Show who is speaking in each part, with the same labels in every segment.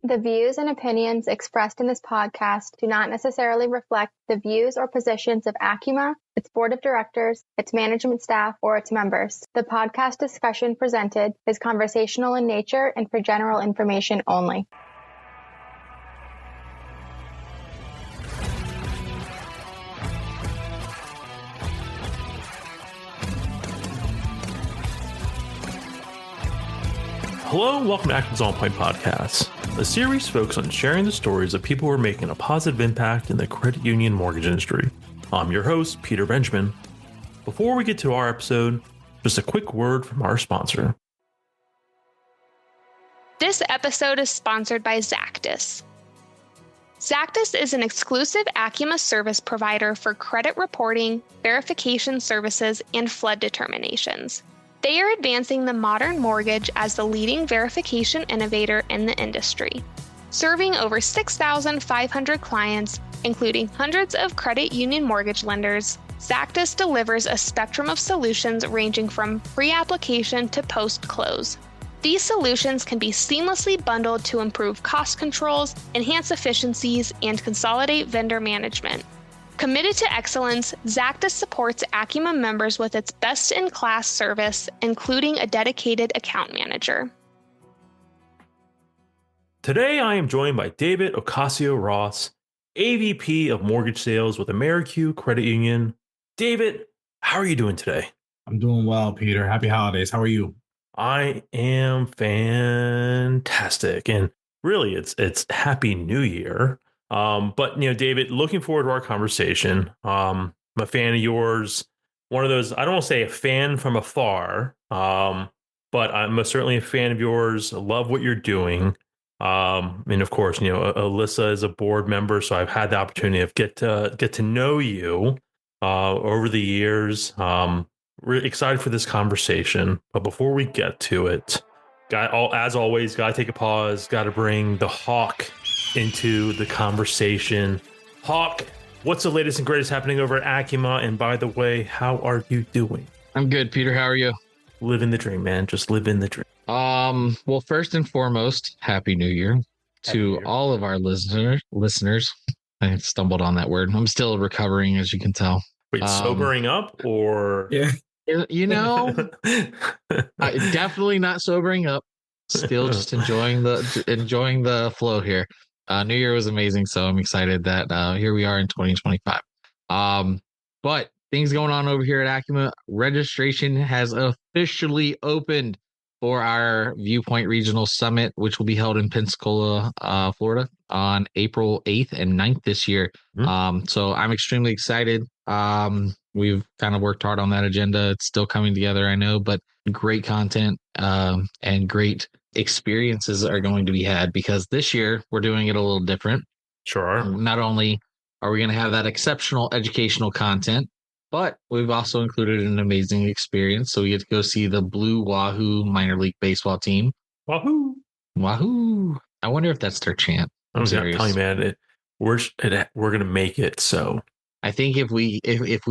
Speaker 1: The views and opinions expressed in this podcast do not necessarily reflect the views or positions of Acuma, its board of directors, its management staff, or its members. The podcast discussion presented is conversational in nature and for general information only.
Speaker 2: Hello and welcome to Acum's On Point Podcast, a series focused on sharing the stories of people who are making a positive impact in the credit union mortgage industry. I'm your host, Peter Benjamin. Before we get to our episode, just a quick word from our sponsor.
Speaker 3: This episode is sponsored by Zactus. Zactus is an exclusive Acuma service provider for credit reporting, verification services, and flood determinations. They are advancing the modern mortgage as the leading verification innovator in the industry, serving over 6,500 clients, including hundreds of credit union mortgage lenders. Zactus delivers a spectrum of solutions ranging from pre-application to post-close. These solutions can be seamlessly bundled to improve cost controls, enhance efficiencies, and consolidate vendor management. Committed to excellence, Zactus supports Acuma members with its best-in-class service, including a dedicated account manager.
Speaker 2: Today, I am joined by David Ocasio Ross, AVP of Mortgage Sales with AmeriCU Credit Union. David, how are you doing today?
Speaker 4: I'm doing well, Peter. Happy holidays. How are you?
Speaker 2: I am fantastic. And really, it's Happy New Year. But David, looking forward to our conversation. I'm a fan of yours. One of those, I don't want to say a fan from afar, but I'm certainly a fan of yours. I love what you're doing. And of course, Alyssa is a board member, so I've had the opportunity of get to know you over the years. Really excited for this conversation. But before we get to it, as always, gotta take a pause. Gotta bring the Hawk into the conversation. Hawk, what's the latest and greatest happening over at Acuma? And by the way, how are you doing?
Speaker 5: I'm good, Peter. How are you?
Speaker 2: Living the dream, man. Just living the dream.
Speaker 5: Well, first and foremost, Happy New Year to all of our listeners. I stumbled on that word. I'm still recovering, as you can tell.
Speaker 2: Wait, sobering up or?
Speaker 4: Yeah.
Speaker 5: Definitely not sobering up. Still just enjoying the flow here. New Year was amazing, so I'm excited that here we are in 2025. But things going on over here at Acuma. Registration has officially opened for our Viewpoint Regional Summit, which will be held in Pensacola, Florida, on April 8th and 9th this year. So I'm extremely excited. We've kind of worked hard on that agenda. It's still coming together, I know, but great content and great experiences are going to be had, because this year we're doing it a little different.
Speaker 2: Sure.
Speaker 5: Not only are we going to have that exceptional educational content, but we've also included an amazing experience. So we get to go see the Blue Wahoo minor league baseball team.
Speaker 2: Wahoo!
Speaker 5: Wahoo! I wonder if that's their chant.
Speaker 2: I'm serious. Tell you, man, we're going to make it so.
Speaker 5: I think if we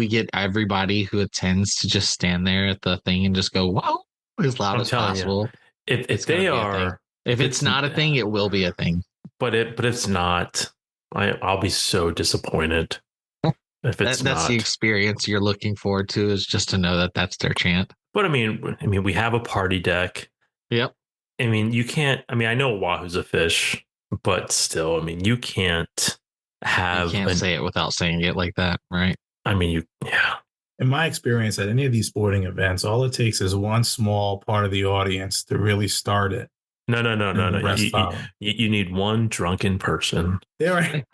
Speaker 5: get everybody who attends to just stand there at the thing and just go wow as loud as possible.
Speaker 2: If they are,
Speaker 5: if it's not a thing, it will be a thing.
Speaker 2: But it's not. I'll be so disappointed if it's not.
Speaker 5: That's the experience you're looking forward to, is just to know that that's their chant.
Speaker 2: But I mean, we have a party deck.
Speaker 5: Yep.
Speaker 2: I mean, you can't. I mean, I know Wahoo's a fish, but still, I mean, you can't
Speaker 5: say it without saying it like that, right?
Speaker 2: I mean, yeah.
Speaker 4: In my experience at any of these sporting events, all it takes is one small part of the audience to really start it.
Speaker 2: No. You need one drunken person.
Speaker 4: Yeah, right.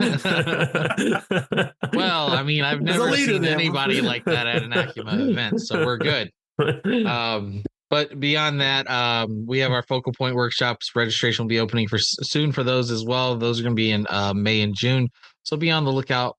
Speaker 5: Well, I mean, I've never seen anybody like that at an Acuma event, so we're good. But beyond that, we have our focal point workshops. Registration will be opening soon for those as well. Those are going to be in May and June. So be on the lookout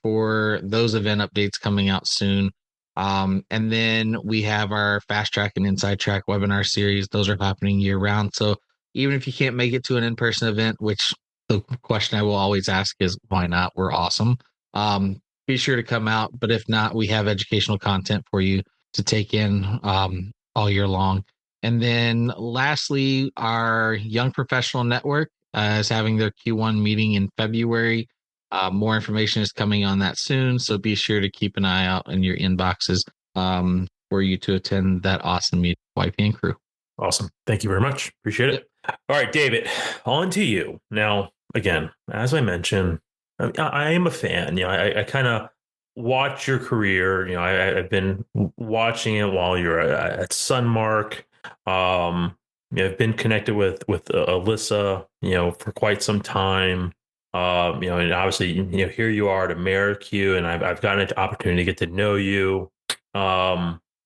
Speaker 5: for those event updates coming out soon. And then we have our Fast Track and Inside Track webinar series. Those are happening year round. So even if you can't make it to an in-person event, which the question I will always ask is why not? We're awesome. Be sure to come out. But if not, we have educational content for you to take in all year long. And then lastly, our Young Professional Network is having their Q1 meeting in February. More information is coming on that soon, so be sure to keep an eye out in your inboxes for you to attend that awesome meeting, Wifey and crew.
Speaker 2: Awesome. Thank you very much. Appreciate it. All right, David, on to you. Now, again, as I mentioned, I am a fan. I kind of watch your career. I've been watching it while you're at Sunmark. I've been connected with Alyssa, for quite some time. And obviously, here you are at AmeriCU, and I've gotten an opportunity to get to know you.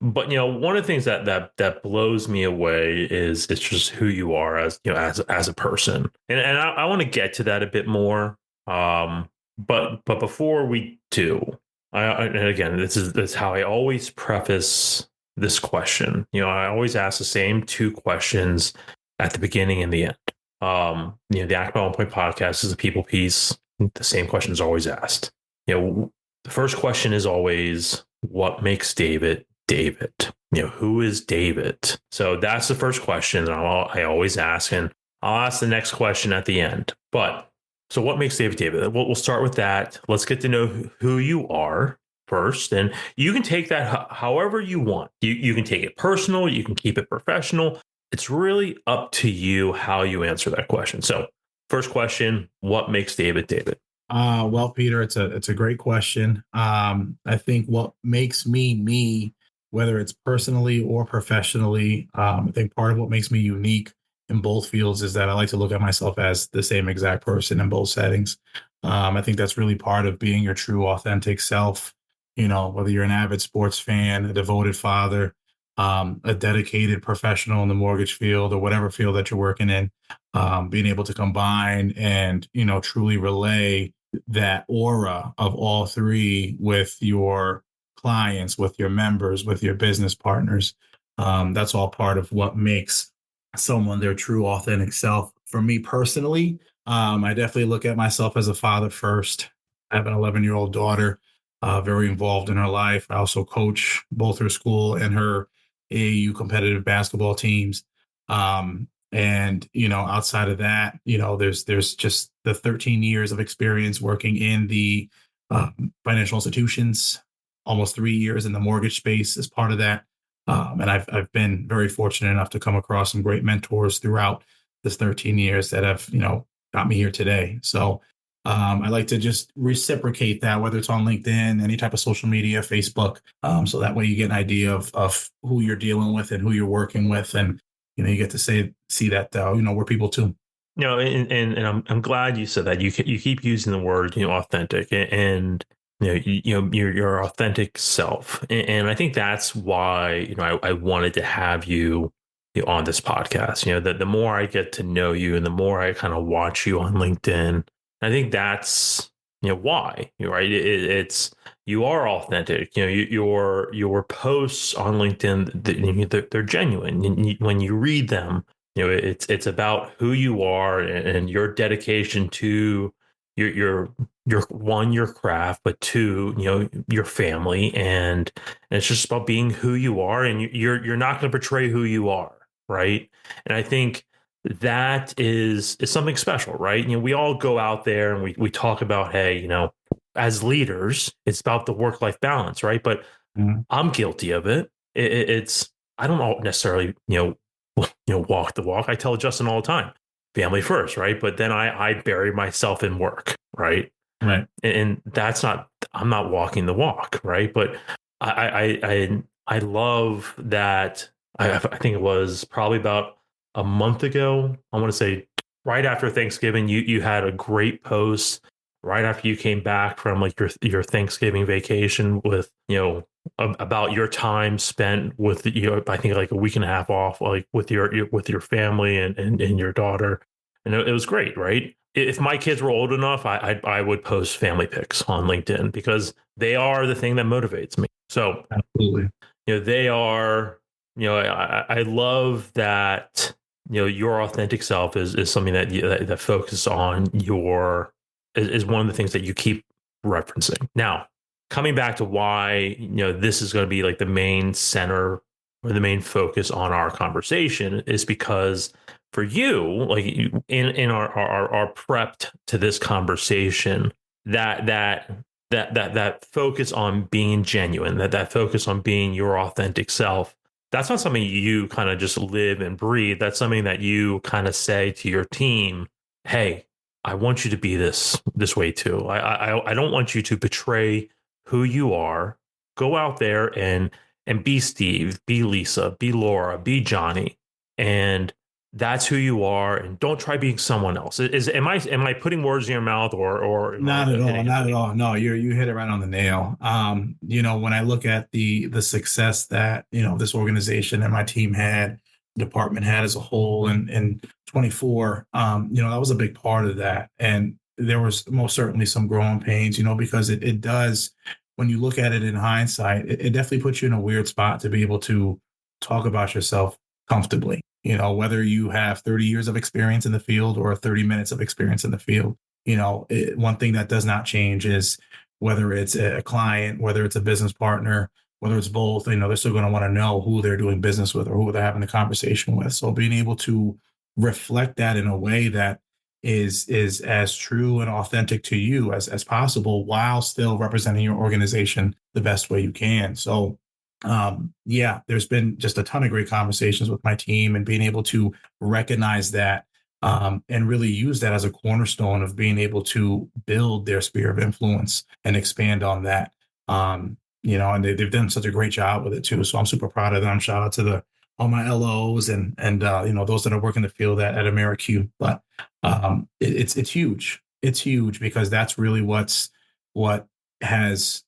Speaker 2: But one of the things that blows me away is it's just who you are as a person, and I want to get to that a bit more. But before we do, and again, this is how I always preface this question. I always ask the same two questions at the beginning and the end. The Act by 1 Point podcast is a people piece. The same question is always asked. The first question is always, what makes David David? Who is David? So that's the first question that I always ask, and I'll ask the next question at the end. But so what makes David David? We'll start with that. Let's get to know who you are first, and you can take that however you want. You can take it personal. You can keep it professional. It's really up to you how you answer that question. So first question, what makes David David?
Speaker 4: Well, Peter, it's a great question. I think what makes me, whether it's personally or professionally, I think part of what makes me unique in both fields is that I like to look at myself as the same exact person in both settings. I think that's really part of being your true, authentic self. Whether you're an avid sports fan, a devoted father, a dedicated professional in the mortgage field, or whatever field that you're working in, being able to combine and, truly relay that aura of all three with your clients, with your members, with your business partners. That's all part of what makes someone their true, authentic self. For me personally, I definitely look at myself as a father first. I have an 11-year-old daughter, very involved in her life. I also coach both her school and her AAU competitive basketball teams. Outside of that, there's just the 13 years of experience working in the financial institutions, almost 3 years in the mortgage space as part of that. And I've been very fortunate enough to come across some great mentors throughout this 13 years that have, got me here today. So I like to just reciprocate that, whether it's on LinkedIn, any type of social media, Facebook. So that way you get an idea of who you're dealing with and who you're working with. And, you get to see that, we're people too.
Speaker 2: And I'm glad you said that. You keep using the word, authentic, and your authentic self. And I think that's why, I wanted to have you on this podcast. That the more I get to know you and the more I kind of watch you on LinkedIn, I think that's, why, right? It's, you are authentic. Your posts on LinkedIn, they're genuine. When you read them, it's about who you are and your dedication to your craft, but two, your family, and it's just about being who you are, and you're not going to portray who you are, right? And I think that is something special, right? We all go out there and we talk about, hey, as leaders, it's about the work-life balance, right? But I'm guilty of it. It's I don't necessarily, walk the walk. I tell Justin all the time, family first, right? But then I bury myself in work, right?
Speaker 4: Right.
Speaker 2: And I'm not walking the walk, right? But I love that. I think it was probably about a month ago. I want to say right after Thanksgiving, you had a great post right after you came back from like your Thanksgiving vacation with, about your time spent with, I think like a week and a half off, like with your family and your daughter. And it was great, right? If my kids were old enough, I would post family pics on LinkedIn because they are the thing that motivates me. So
Speaker 4: absolutely,
Speaker 2: they are, I love that, your authentic self is something that focuses on is one of the things that you keep referencing. Now, coming back to why, this is going to be like the main center or the main focus on our conversation is because for you, like in our prep to this conversation, that focus on being genuine, that focus on being your authentic self, that's not something you kind of just live and breathe. That's something that you kind of say to your team, hey, I want you to be this way too. I don't want you to betray who you are. Go out there and be Steve, be Lisa, be Laura, be Johnny, and that's who you are. And don't try being someone else. Am I putting words in your mouth or am I
Speaker 4: Not at all,
Speaker 2: hitting
Speaker 4: not
Speaker 2: it?
Speaker 4: at all. No, you hit it right on the nail. When I look at the success that, this organization and my team had, department had as a whole and 24, that was a big part of that. And there was most certainly some growing pains, because it does, when you look at it in hindsight, it definitely puts you in a weird spot to be able to talk about yourself comfortably, whether you have 30 years of experience in the field or 30 minutes of experience in the field. One thing that does not change is whether it's a client, whether it's a business partner, whether it's both, they're still going to want to know who they're doing business with or who they're having a conversation with. So being able to reflect that in a way that is as true and authentic to you as possible while still representing your organization the best way you can. So there's been just a ton of great conversations with my team and being able to recognize that and really use that as a cornerstone of being able to build their sphere of influence and expand on that. And they've done such a great job with it too. So I'm super proud of them. Shout out to all my LOs and those that are working the field at AmeriCU. But it's huge. It's huge because that's really what has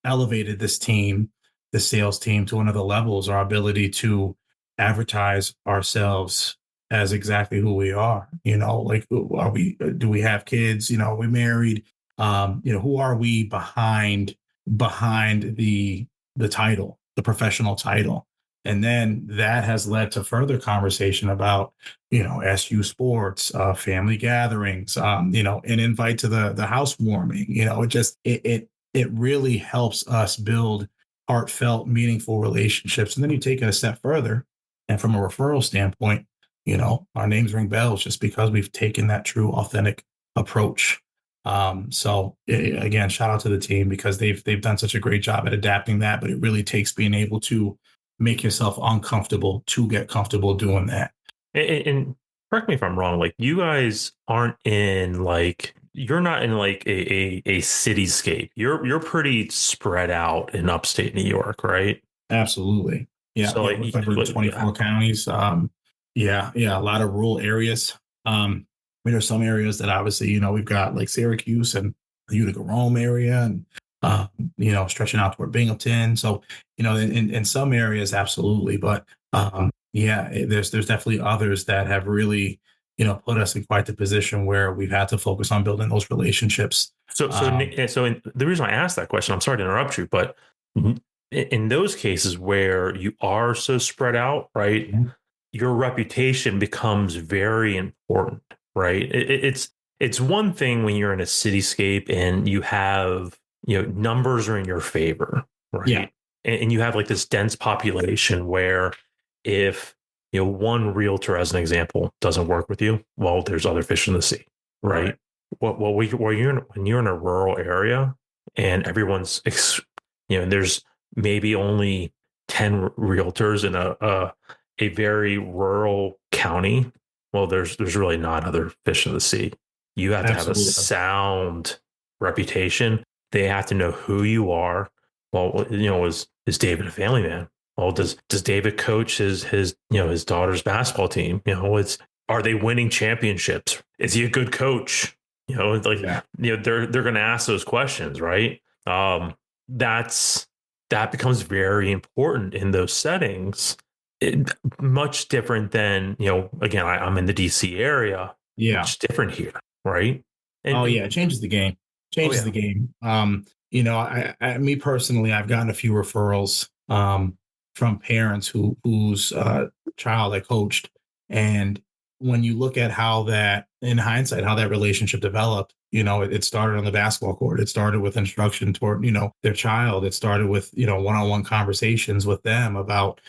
Speaker 4: elevated this team, the sales team, to another levels. Our ability to advertise ourselves as exactly who we are. Like, do we have kids? Are we married? Who are we behind the title, the professional title? And then that has led to further conversation about, SU sports, family gatherings, an invite to the housewarming. It really helps us build heartfelt, meaningful relationships. And then you take it a step further. And from a referral standpoint, our names ring bells just because we've taken that true, authentic approach. Again, shout out to the team because they've done such a great job at adapting that, but it really takes being able to make yourself uncomfortable to get comfortable doing that.
Speaker 2: And correct me if I'm wrong, like you guys aren't in you're not in like a cityscape. You're pretty spread out in upstate New York, right?
Speaker 4: Absolutely. Yeah.
Speaker 2: So
Speaker 4: We're covering 24 counties. A lot of rural areas. There's some areas that obviously, we've got like Syracuse and the Utica Rome area and, stretching out toward Binghamton. So, in some areas, absolutely. But there's definitely others that have really, put us in quite the position where we've had to focus on building those relationships.
Speaker 2: So the reason I asked that question, I'm sorry to interrupt you, but in those cases where you are so spread out, right, your reputation becomes very important, right? It's one thing when you're in a cityscape and you have, numbers are in your favor, right?
Speaker 4: Yeah.
Speaker 2: And you have like this dense population where if, one realtor, as an example, doesn't work with you, well, there's other fish in the sea, right? When you're in a rural area and everyone's, there's maybe only 10 realtors in a very rural county. Well, there's really not other fish in the sea. You have to have a sound reputation. They have to know who you are. Well, is David a family man? Well, does David coach his daughter's basketball team? Are they winning championships? Is he a good coach? They're going to ask those questions, right? That becomes very important in those settings. Much different than, again, I'm in the DC area.
Speaker 4: Yeah.
Speaker 2: Much different here, right?
Speaker 4: It changes the game. The game. Me personally, I've gotten a few referrals from parents whose child I coached. And when you look at how that, in hindsight, how that relationship developed, it started on the basketball court. It started with instruction toward, their child. It started with, one-on-one conversations with them about,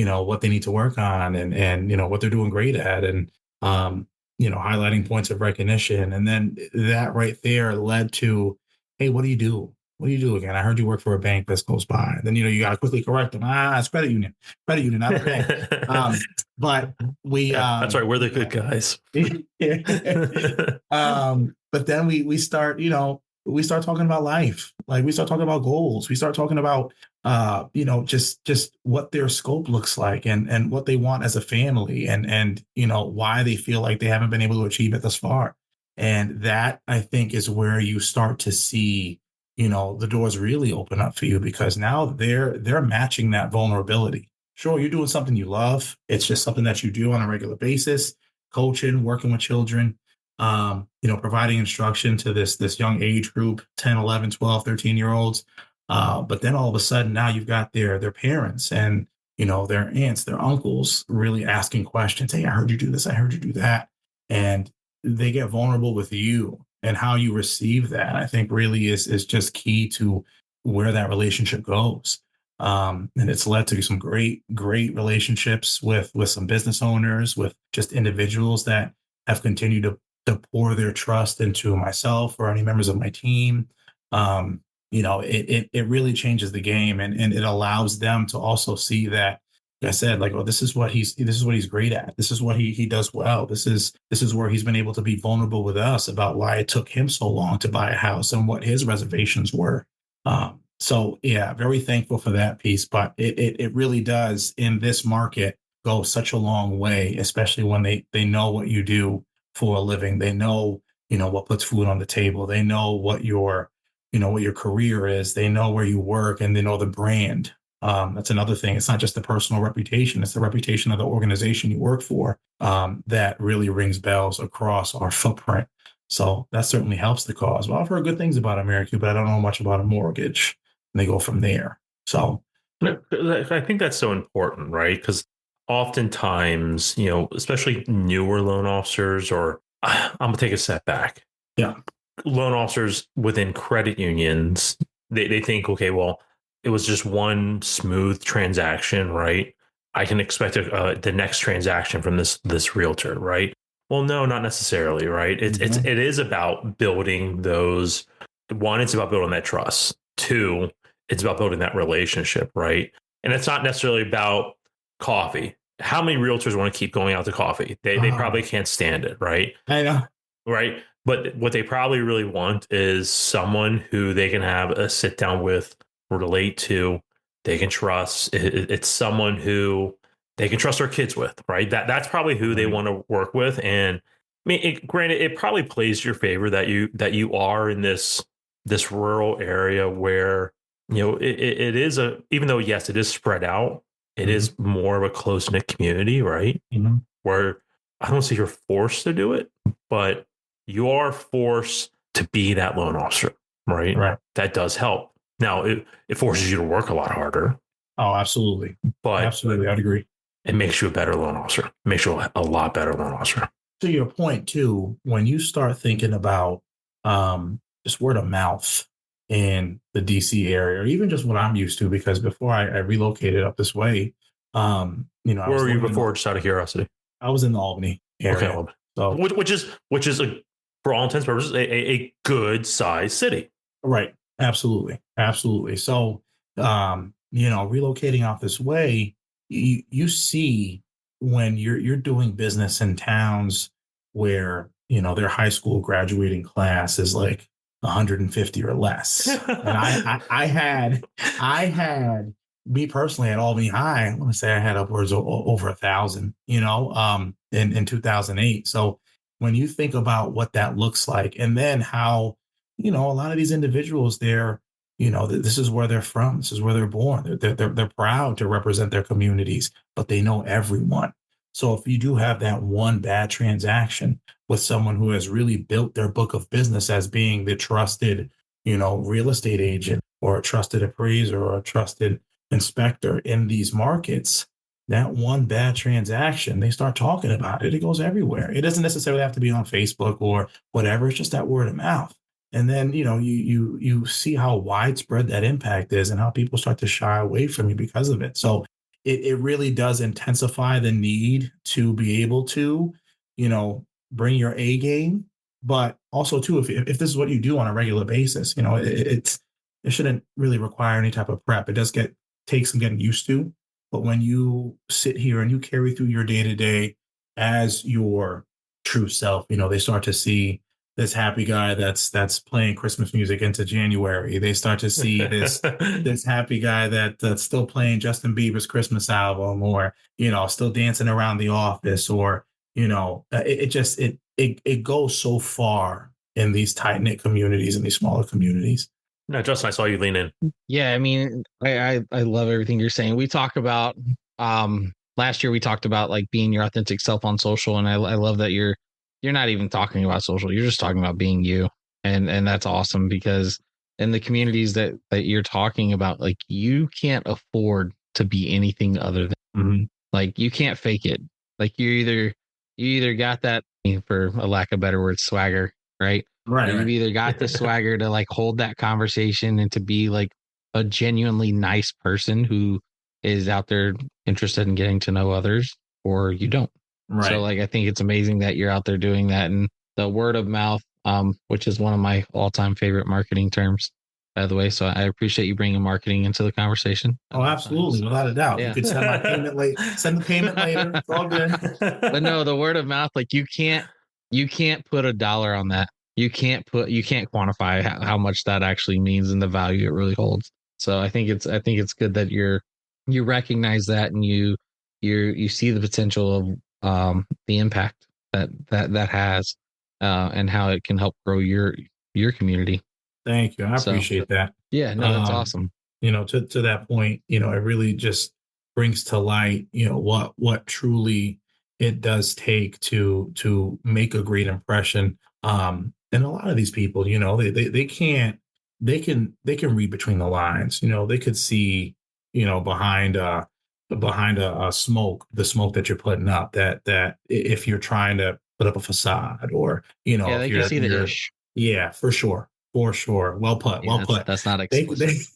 Speaker 4: what they need to work on and what they're doing great at, and highlighting points of recognition. And then that right there led to, hey, what do you do? What do you do again? I heard you work for a bank that's close by. Then, you got to quickly correct them. It's credit union, not a bank. But we,
Speaker 2: that's right. We're the good guys.
Speaker 4: But then we start, we start talking about life. Like, we start talking about goals. We start talking about, just what their scope looks like, and what they want as a family, and why they feel like they haven't been able to achieve it thus far. And that, I think, is where you start to see, the doors really open up for you, because now they're matching that vulnerability. Sure, you're doing something you love. It's just something that you do on a regular basis, coaching, working with children, providing instruction to this young age group, 10, 11, 12, 13-year-olds. But then all of a sudden, now you've got their parents and, their aunts, their uncles really asking questions. Hey, I heard you do this. I heard you do that. And they get vulnerable with you, and how you receive that, I think, really is just key to where that relationship goes. And it's led to some great relationships with some business owners, with just individuals that have continued to pour their trust into myself or any members of my team. It really changes the game, and it allows them to also see that, like I said, like, oh, this is what he's great at. This is what he does well. This is where he's been able to be vulnerable with us about why it took him so long to buy a house and what his reservations were. So yeah, very thankful for that piece. But it really does, in this market, go such a long way, especially when they know what you do for a living. They know, what puts food on the table. They know what your career is. They know where you work, and they know the brand. That's another thing. It's not just the personal reputation. It's the reputation of the organization you work for, that really rings bells across our footprint. So that certainly helps the cause. Well, I've heard good things about AmeriCU, but I don't know much about a mortgage. And they go from there. So
Speaker 2: I think that's so important, right? Because oftentimes, especially newer loan officers, or I'm going to take a step back.
Speaker 4: Yeah.
Speaker 2: Loan officers within credit unions, they think, okay, well, it was just one smooth transaction, right? I can expect the next transaction from this realtor, right? Well, no, not necessarily, right? It is about building those. One, it's about building that trust. Two, it's about building that relationship, right? And it's not necessarily about coffee. How many realtors want to keep going out to coffee? They probably can't stand it, right?
Speaker 4: I know.
Speaker 2: Right. But what they probably really want is someone who they can have a sit down with, relate to, they can trust. It's someone who they can trust their kids with, right? That's probably who they want to work with. And I mean, granted, it probably plays to your favor that you are in this rural area where, it is even though, yes, it is spread out, it is more of a close-knit community, right? Where I don't say you're forced to do it, but you are forced to be that loan officer, right?
Speaker 4: Right.
Speaker 2: That does help. Now, it forces you to work a lot harder.
Speaker 4: Oh, absolutely.
Speaker 2: But
Speaker 4: absolutely, I'd agree.
Speaker 2: It makes you a better loan officer. It makes you a lot better loan officer.
Speaker 4: To your point, too, when you start thinking about just word of mouth in the DC area, or even just what I'm used to, because before I relocated up this way,
Speaker 2: where were you before, just out of curiosity?
Speaker 4: I was in the Albany area.
Speaker 2: Okay. So which is for all intents and purposes, a good sized city.
Speaker 4: Right. Absolutely. So, relocating out this way, you see, when you're doing business in towns where, their high school graduating class is like 150 or less. And I had me personally at Albany High, I want to say I had upwards of over 1,000, in 2008. So when you think about what that looks like, and then how, a lot of these individuals, this is where they're from. This is where they're born. They're proud to represent their communities, but they know everyone. So if you do have that one bad transaction with someone who has really built their book of business as being the trusted, real estate agent, or a trusted appraiser, or a trusted inspector in these markets, that one bad transaction, they start talking about it. It goes everywhere. It doesn't necessarily have to be on Facebook or whatever. It's just that word of mouth. And then, you see how widespread that impact is, and how people start to shy away from you because of it. So it really does intensify the need to be able to, bring your A game. But also too, if this is what you do on a regular basis, it shouldn't really require any type of prep. It does take some getting used to. But when you sit here and you carry through your day to day as your true self, they start to see this happy guy that's playing Christmas music into January. They start to see this happy guy that's still playing Justin Bieber's Christmas album, or still dancing around the office, or it goes so far in these tight knit communities and these smaller communities.
Speaker 2: No, Justin, I saw you lean in.
Speaker 5: Yeah, I mean, I love everything you're saying. We talk about last year we talked about like being your authentic self on social, and I love that you're not even talking about social. You're just talking about being you, and that's awesome, because in the communities that you're talking about, like, you can't afford to be anything other than like, you can't fake it. Like, you either got that, for a lack of better word, swagger, right?
Speaker 4: Right.
Speaker 5: You've either got the swagger to like hold that conversation and to be like a genuinely nice person who is out there interested in getting to know others, or you don't. Right. So like, I think it's amazing that you're out there doing that, and the word of mouth, which is one of my all-time favorite marketing terms, by the way. So I appreciate you bringing marketing into the conversation.
Speaker 4: Oh, absolutely. Without a doubt. Yeah. You could send my payment late, send the payment later. It's all good.
Speaker 5: But no, the word of mouth, like, you can't put a dollar on that. You can't quantify how much that actually means and the value it really holds. So I think it's good that you recognize that, and you see the potential of the impact that has, and how it can help grow your community.
Speaker 4: Thank you. I appreciate that.
Speaker 5: Yeah, no, that's awesome.
Speaker 4: To that point, it really just brings to light, what truly it does take to make a great impression. And a lot of these people, they can read between the lines. They could see, behind a smoke, the smoke that you're putting up, that if you're trying to put up a facade, or,
Speaker 5: yeah, they can see the ish.
Speaker 4: Yeah, for sure. Well put.
Speaker 5: That's not explicit.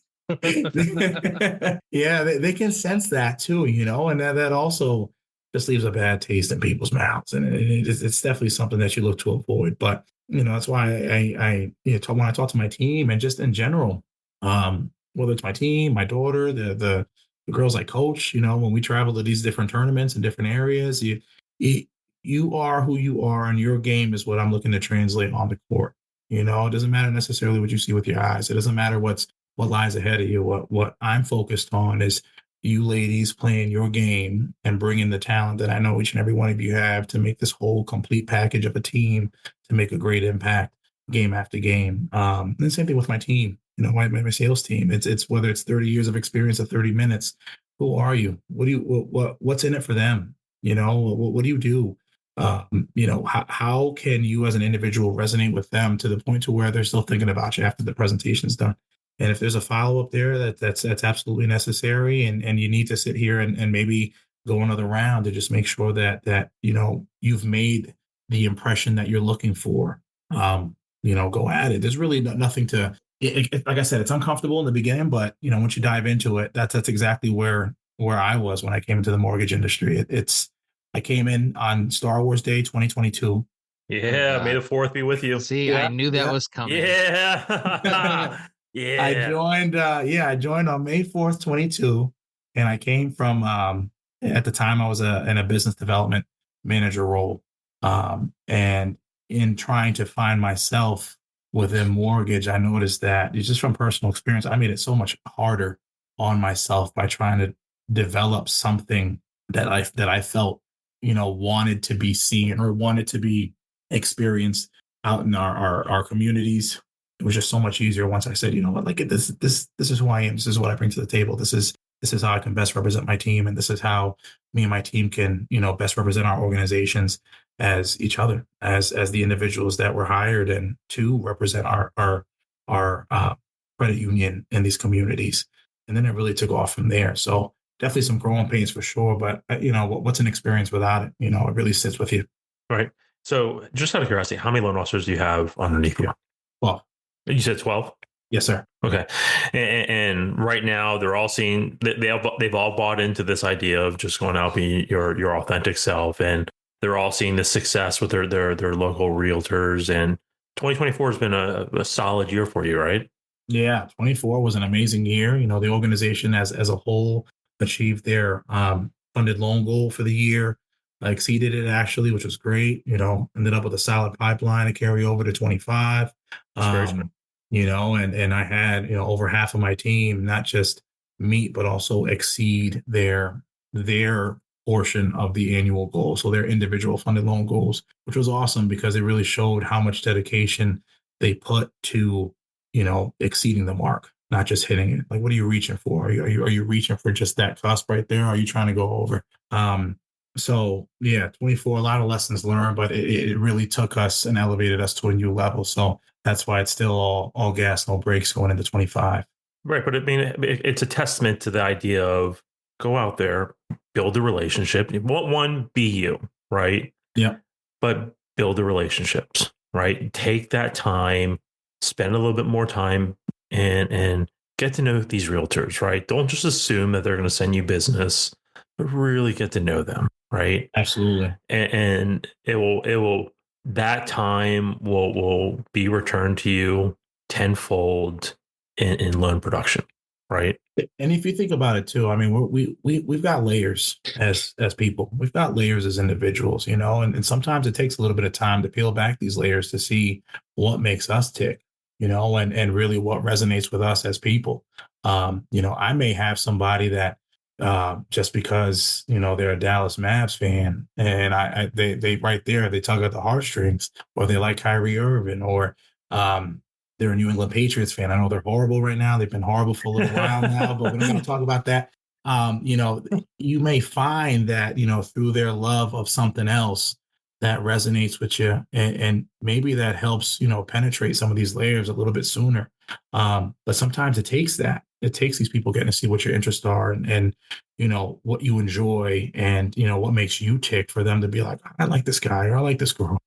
Speaker 4: Yeah, they can sense that too, and that also just leaves a bad taste in people's mouths, and it's definitely something that you look to avoid. But that's why I when I talk to my team, and just in general, whether it's my team, my daughter, the girls I coach, when we travel to these different tournaments in different areas, you are who you are, and your game is what I'm looking to translate on the court. It doesn't matter necessarily what you see with your eyes. It doesn't matter what lies ahead of you. What I'm focused on is you ladies playing your game and bringing the talent that I know each and every one of you have to make this whole complete package of a team to make a great impact game after game. And the same thing with my team, my sales team. It's whether it's 30 years of experience or 30 minutes. Who are you? What's in it for them? What do you do? How can you as an individual resonate with them to the point to where they're still thinking about you after the presentation's done? And if there's a follow-up there, that's absolutely necessary. And you need to sit here and maybe go another round to just make sure that you've made the impression that you're looking for. Go at it. There's really nothing to, like I said, it's uncomfortable in the beginning, but once you dive into it, that's exactly where I was when I came into the mortgage industry. I came in on Star Wars Day 2022.
Speaker 2: Yeah, May the 4th be with you.
Speaker 5: See, yeah, I knew that was coming.
Speaker 2: Yeah. Yeah.
Speaker 4: I joined on May 4th, 22. And I came from, at the time I was in a business development manager role. And in trying to find myself within mortgage, I noticed that it's just from personal experience, I made it so much harder on myself by trying to develop something that I felt, wanted to be seen or wanted to be experienced out in our communities. It was just so much easier once I said, like, this is who I am. This is what I bring to the table. This is how I can best represent my team. And this is how me and my team can, best represent our organizations as each other, as the individuals that were hired and to represent our credit union in these communities. And then it really took off from there. So definitely some growing pains for sure. But, what's an experience without it? It really sits with you.
Speaker 2: Right. So just out of curiosity, how many loan officers do you have underneath you?
Speaker 4: Well,
Speaker 2: you said 12?
Speaker 4: Yes, sir.
Speaker 2: Okay. And right now they're all seeing they've all bought into this idea of just going out, being your authentic self. And they're all seeing the success with their local realtors. And 2024 has been a solid year for you, right?
Speaker 4: Yeah, 24 was an amazing year. The organization as a whole achieved their funded loan goal for the year, exceeded it actually, which was great. Ended up with a solid pipeline to carry over to 25.
Speaker 2: It's very true.
Speaker 4: And I had, over half of my team not just meet but also exceed their portion of the annual goal. So their individual funded loan goals, which was awesome because it really showed how much dedication they put to exceeding the mark, not just hitting it. Like, what are you reaching for? Are you reaching for just that cusp right there? Are you trying to go over? So yeah, 24, a lot of lessons learned, but it really took us and elevated us to a new level. So that's why it's still all gas, no brakes going into 25.
Speaker 2: Right. But I mean, it's a testament to the idea of go out there, build a relationship. One, be you, right?
Speaker 4: Yeah.
Speaker 2: But build the relationships, right? Take that time, spend a little bit more time and get to know these realtors, right? Don't just assume that they're going to send you business, but really get to know them, right?
Speaker 4: Absolutely.
Speaker 2: And that time will be returned to you tenfold in loan production, right?
Speaker 4: And if you think about it too, I mean, we've got layers as people. We've got layers as individuals, and sometimes it takes a little bit of time to peel back these layers to see what makes us tick, and really what resonates with us as people. I may have somebody that just because they're a Dallas Mavs fan and they right there they tug at the heartstrings, or they like Kyrie Irving, or they're a New England Patriots fan. I know they're horrible right now. They've been horrible for a little while now, but we're not going to talk about that. You may find that, through their love of something else that resonates with you, and maybe that helps, penetrate some of these layers a little bit sooner. But sometimes it takes that. It takes these people getting to see what your interests are and what you enjoy and, what makes you tick for them to be like, I like this guy or I like this girl.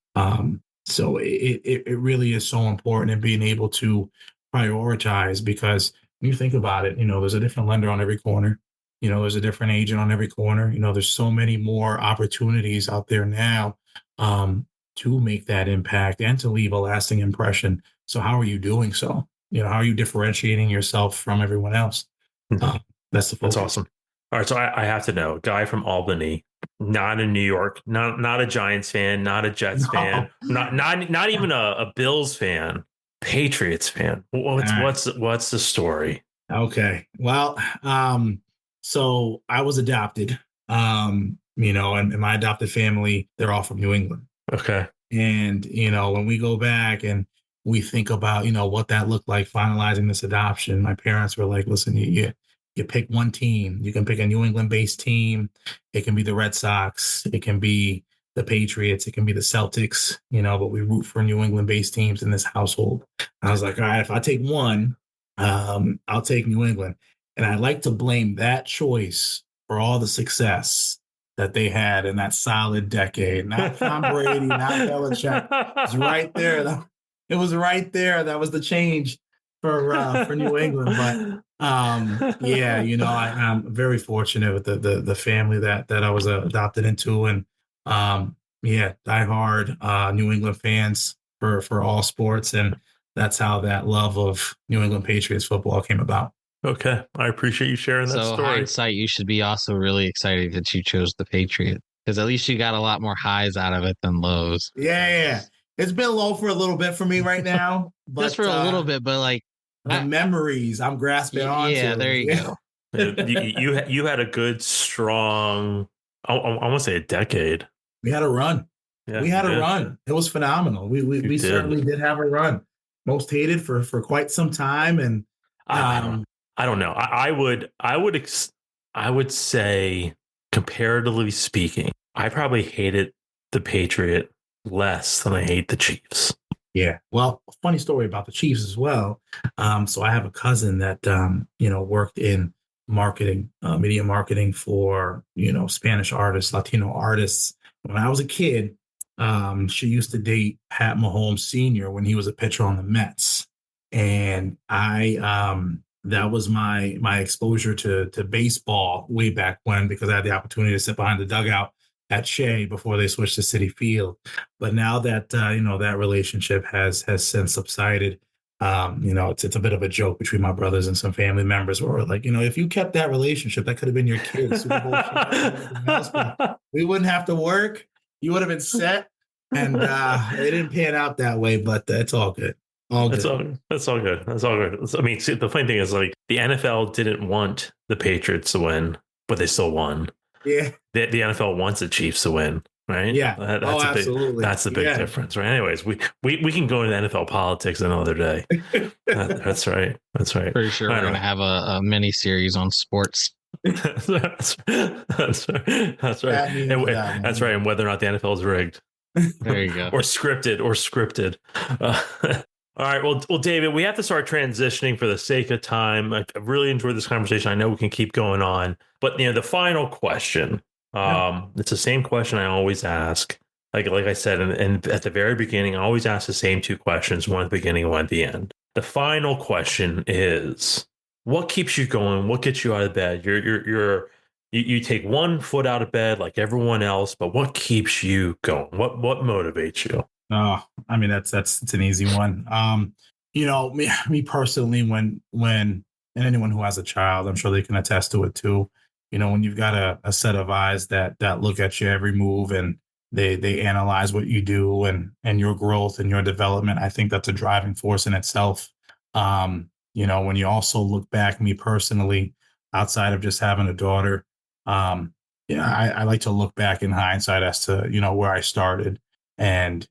Speaker 4: So it really is so important in being able to prioritize, because when you think about it, there's a different lender on every corner. There's a different agent on every corner. There's so many more opportunities out there now to make that impact and to leave a lasting impression. So how are you doing so? How are you differentiating yourself from everyone else? That's the focus.
Speaker 2: That's awesome. All right, so I have to know, guy from Albany, not in New York, not a Giants fan, not a Jets fan, not even a Bills fan, Patriots fan. What's the story?
Speaker 4: Okay, well, so I was adopted, and my adopted family, they're all from New England.
Speaker 2: Okay,
Speaker 4: and when we go back and we think about what that looked like finalizing this adoption, my parents were like, listen, you pick one team. You can pick a New England-based team. It can be the Red Sox. It can be the Patriots. It can be the Celtics, but we root for New England-based teams in this household. And I was like, all right, if I take one, I'll take New England. And I like to blame that choice for all the success that they had in that solid decade. Not Tom Brady, not Belichick. It was right there. It was right there. That was the change for New England. But yeah, I'm very fortunate with the family that I was adopted into, and diehard New England fans for all sports, and that's how that love of New England Patriots football came about.
Speaker 2: Okay, I appreciate you sharing that story.
Speaker 5: Hindsight, you should be also really excited that you chose the Patriots, because at least you got a lot more highs out of it than lows.
Speaker 4: Yeah. It's been low for a little bit for me right now. But,
Speaker 5: just for a little bit, but like
Speaker 4: the memories I'm grasping onto.
Speaker 5: Yeah, there you go.
Speaker 2: you had a good, strong, I want to say a decade.
Speaker 4: We had a run. Yeah, we had a run. It was phenomenal. We certainly did have a run. Most hated for quite some time. And
Speaker 2: I don't know. I would say, comparatively speaking, I probably hated the Patriot less than I hate the Chiefs.
Speaker 4: Yeah. Well, funny story about the Chiefs as well. So I have a cousin that, worked in marketing, media marketing for, Spanish artists, Latino artists. When I was a kid, she used to date Pat Mahomes Sr. when he was a pitcher on the Mets. and that was my exposure to baseball way back when, because I had the opportunity to sit behind the dugout at Shea before they switched to Citi Field. But now that that relationship has since subsided, it's a bit of a joke between my brothers and some family members where we're like, if you kept that relationship, that could have been your kids, Super Bowl champs and everything else, but we wouldn't have to work. You would have been set. And it didn't pan out that way, but it's all good.
Speaker 2: That's all good. That's all good. I mean, see, the funny thing is, like, the NFL didn't want the Patriots to win, but they still won.
Speaker 4: Yeah.
Speaker 2: The NFL wants the Chiefs to win, right?
Speaker 4: Yeah.
Speaker 2: That's
Speaker 4: absolutely.
Speaker 2: That's the big difference, right? Anyways, we can go into NFL politics another day. That's right. That's right.
Speaker 5: Pretty sure we're going to have a mini series on sports.
Speaker 2: That's right. That's right. That's right. And whether or not the NFL is rigged.
Speaker 5: There you go.
Speaker 2: or scripted. All right. Well, David, we have to start transitioning for the sake of time. I've really enjoyed this conversation. I know we can keep going on, but the final question, it's the same question I always ask. Like I said, and at the very beginning, I always ask the same two questions, one at the beginning, one at the end. The final question is, what keeps you going? What gets you out of bed? You take one foot out of bed like everyone else, but what keeps you going? What motivates you?
Speaker 4: Oh, I mean, it's an easy one. Me personally, when and anyone who has a child, I'm sure they can attest to it too. When you've got a set of eyes that look at your every move and they analyze what you do and your growth and your development, I think that's a driving force in itself. When you also look back, me personally, outside of just having a daughter, I like to look back in hindsight as to where I started and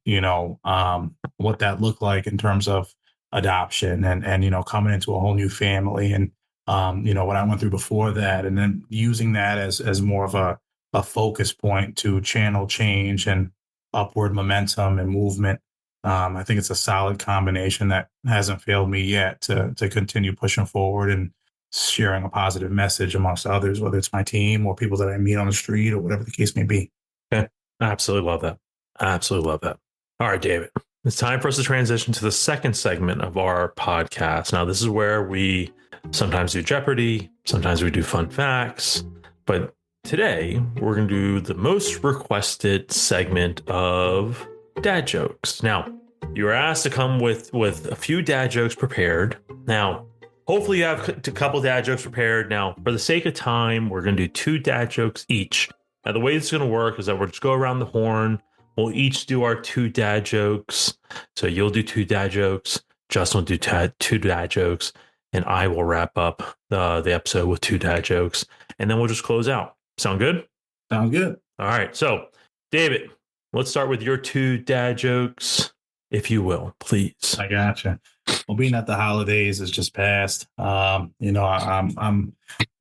Speaker 4: what that looked like in terms of adoption and coming into a whole new family and what I went through before that, and then using that as more of a focus point to channel change and upward momentum and movement. I think it's a solid combination that hasn't failed me yet to continue pushing forward and sharing a positive message amongst others, whether it's my team or people that I meet on the street or whatever the case may be.
Speaker 2: Okay. I absolutely love that. All right, David, it's time for us to transition to the second segment of our podcast. Now, this is where we sometimes do Jeopardy, sometimes we do fun facts, but today we're going to do the most requested segment of dad jokes. Now, you were asked to come with a few dad jokes prepared. Now, hopefully you have a couple dad jokes prepared. Now, for the sake of time, we're going to do 2 dad jokes each. Now, the way it's going to work is that we'll just go around the horn. We'll each do our 2 dad jokes. So you'll do 2 dad jokes. Justin will do 2 dad jokes. And I will wrap up the episode with 2 dad jokes. And then we'll just close out. Sound good?
Speaker 4: Sound good.
Speaker 2: All right. So, David, let's start with your 2 dad jokes, if you will, please.
Speaker 4: I gotcha. Well, being at the holidays is just past. I'm a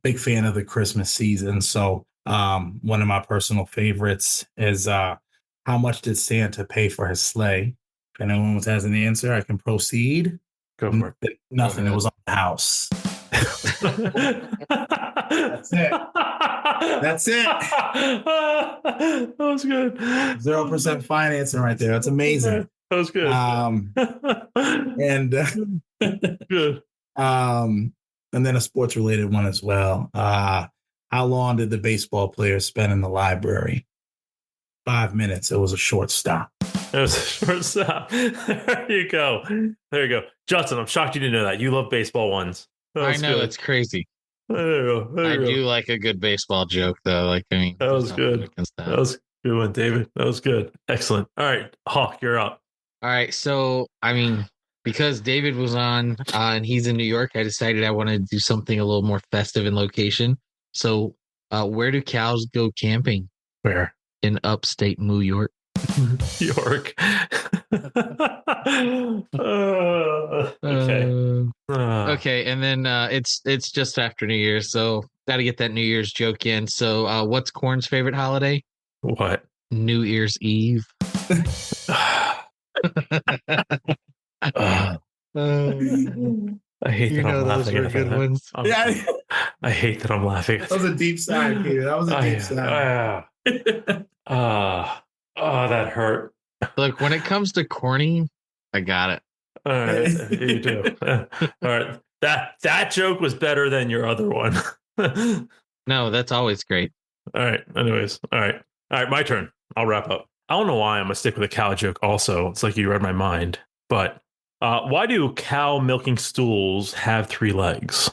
Speaker 4: big fan of the Christmas season. So one of my personal favorites is how much did Santa pay for his sleigh? If anyone has an answer, I can proceed.
Speaker 2: Go for it.
Speaker 4: Nothing. It was on the house. That's it. That's it.
Speaker 2: That was good.
Speaker 4: 0% financing right there. That's amazing.
Speaker 2: That was good. Good.
Speaker 4: And then a sports related one as well. How long did the baseball players spend in the library? 5 minutes. It was a short stop.
Speaker 2: It was a short stop. There you go. Justin, I'm shocked you didn't know that. You love baseball ones.
Speaker 5: I know, it's crazy.
Speaker 2: There you go.
Speaker 5: I do like a good baseball joke, though.
Speaker 2: That was good. That was a good one, David. That was good. Excellent. All right, Hawk, you're up.
Speaker 5: All right. So, because David was on and he's in New York, I decided I wanted to do something a little more festive in location. So, where do cows go camping?
Speaker 2: Where?
Speaker 5: In upstate New York.
Speaker 2: York. Okay.
Speaker 5: Okay, and then it's just after New Year's, so got to get that New Year's joke in. So, what's Corn's favorite holiday?
Speaker 2: What?
Speaker 5: New Year's Eve.
Speaker 2: I hate that I'm laughing at
Speaker 5: good
Speaker 2: that.
Speaker 5: ones.
Speaker 2: I hate that I'm laughing at
Speaker 4: that. Was a deep sigh, Peter. That was a deep sigh.
Speaker 2: That hurt.
Speaker 5: Look, when it comes to corny, I got it.
Speaker 2: All right, you too. All right, that joke was better than your other one. All
Speaker 5: No, that's always great.
Speaker 2: right. Anyways, all right. My turn. I'll wrap up. I don't know why I'm gonna stick with a cow joke. Also, it's like you read my mind. But why do cow milking stools have 3 legs?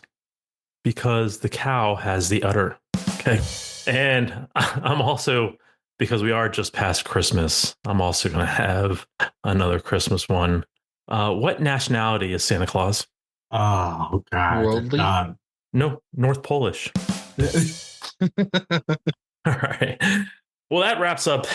Speaker 2: Because the cow has the udder. Okay, and I'm also, because we are just past Christmas, I'm also gonna have another Christmas one. What nationality is Santa Claus?
Speaker 4: Oh God.
Speaker 5: Worldly?
Speaker 4: God.
Speaker 2: No, North Polish. All right. Well, that wraps up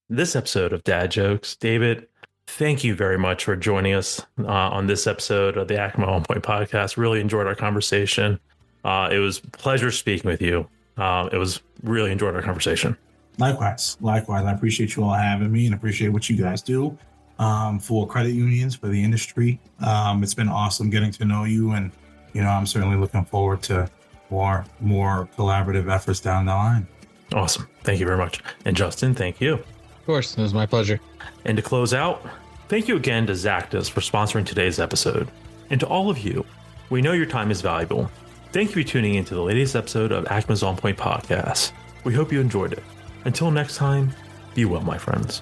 Speaker 2: this episode of Dad Jokes. David, thank you very much for joining us on this episode of the Acma On Point podcast. Really enjoyed our conversation. It was a pleasure speaking with you. It was really enjoyed our conversation.
Speaker 4: Likewise. I appreciate you all having me and appreciate what you guys do for credit unions, for the industry. It's been awesome getting to know you, and I'm certainly looking forward to more collaborative efforts down the line.
Speaker 2: Awesome. Thank you very much. And Justin, thank you.
Speaker 5: Of course, it was my pleasure.
Speaker 2: And to close out, thank you again to Zactus for sponsoring today's episode. And to all of you, we know your time is valuable. Thank you for tuning into the latest episode of Acma's On Point podcast. We hope you enjoyed it. Until next time, be well, my friends.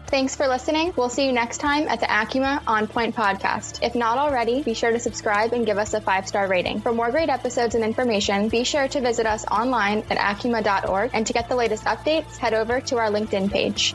Speaker 1: Thanks for listening. We'll see you next time at the Acuma On Point podcast. If not already, be sure to subscribe and give us a 5-star rating. For more great episodes and information, be sure to visit us online at acuma.org. And to get the latest updates, head over to our LinkedIn page.